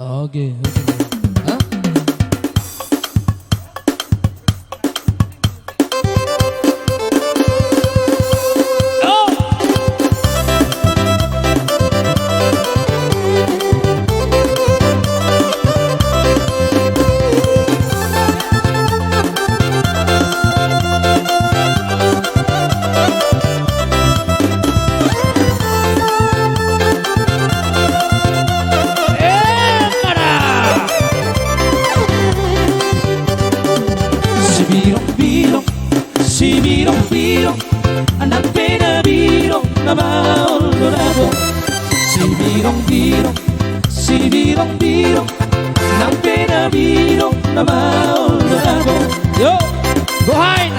Oke, oke. Hah? Biro, anak pena biro, nama Eldorado. Si biro, anak pena biro, nama Eldorado. Yo, go high.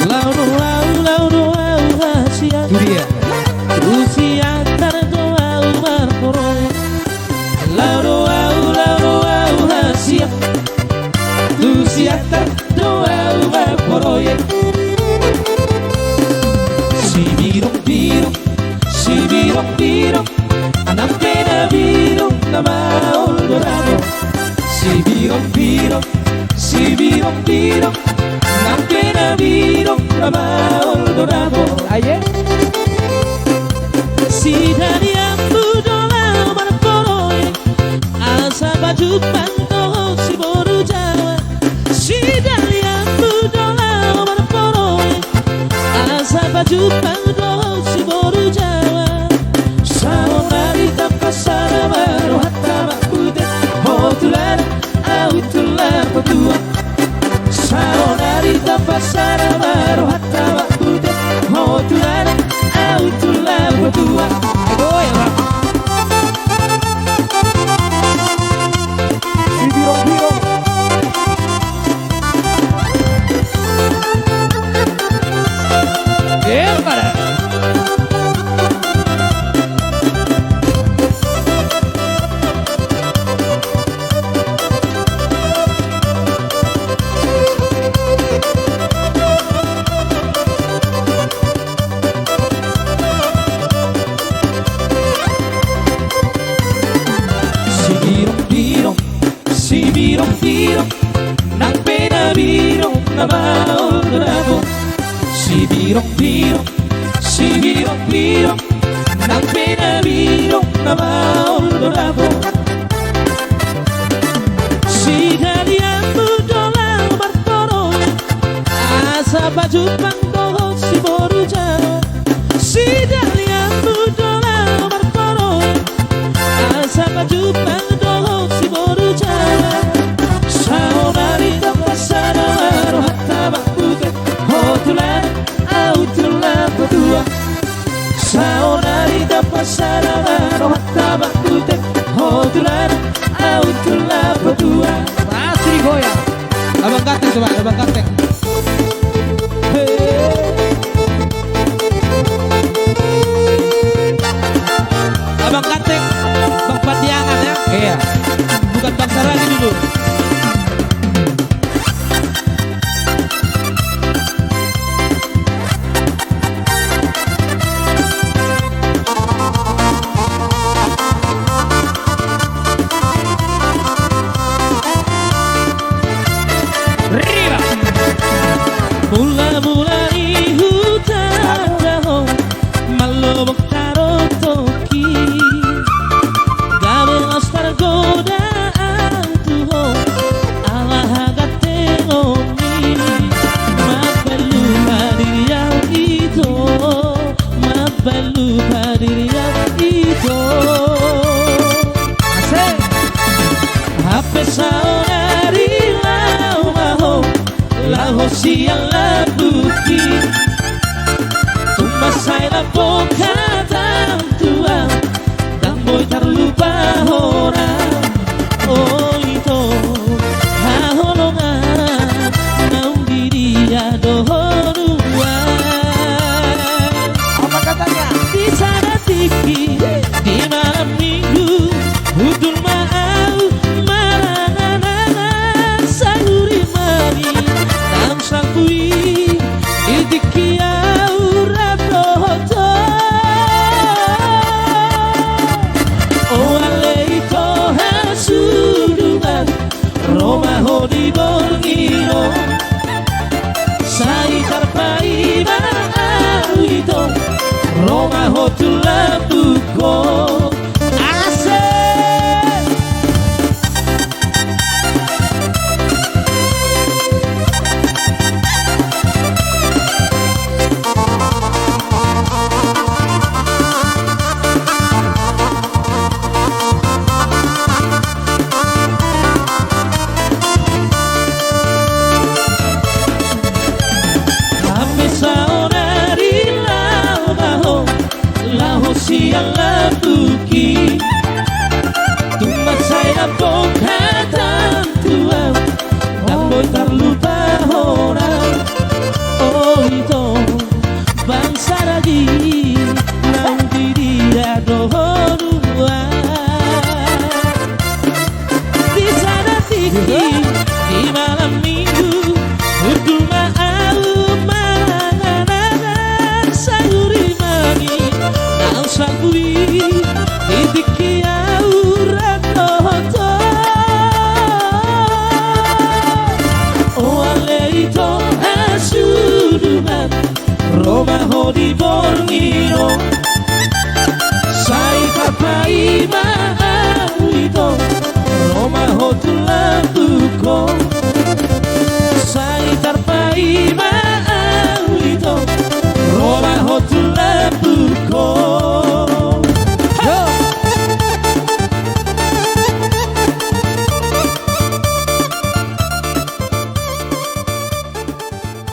Laudo, hasia. Itu dia. Usia tardoa umar koroy. Laudo, hasia. Usia tardoa umar koroy. Biro, anak pena biro, nama Eldorado. Si biro, anak pena biro, nama Eldorado. Aye. Si dari dola marporoy, asa baju panto si boru Jawa. Si dari dola marporoy, asa baju panto si boru Jawa. Saonarita pasara baru hatta makude hotular autular berdua. Saonarita pasara baru hatta makude hotular autular berdua. Aduh, ya Bang. Si biro. Pada. Biro, nang pena biro, nama Eldorado. Si biro, nang pena biro, nama Eldorado. Si dari dola marporoy, asa baju panto si boru Jawa. Si dari dola marporoy, asa baju panto si boru Jawa. Saonarita pasara baru hatta makude hotular autular berdua. Saonarita pasara baru hatta makude hotular autular berdua. Pasti goyang. Abang Kateng coba, Abang Kateng. Abang Kateng, Bang Patiangan ya? Iya. Bukan Bang Saragi dulu. Mula-mula di hutan jauh malobok karo toki gawe ostar godaan tuho ala hagate ngomi mabalu hadir yang itu mabalu hadir yang itu asik hape saonari lau maho lahu siang labuki tumasay na boka tua dan boy terlupa orang. Oh itu haholongan naung diriya dohoruan. Apa katanya? Di sana tiki di malam minggu udul mau marangan sayuri mami tam sangkui idikiau raproto. Oh ale ito yang lembuki Tumat saya bongkatan tuang Dan boy terlupa orang Oh itu bangsa lagi Nanti dia dohorua Di sana tiki Di malam minggu Udul ma'au manganan Sayuri mani Nau sabui Tidiki aurat noto O aleito asuduman Roma hodi bornino Sai papai ma'au ito Roma hotulantuko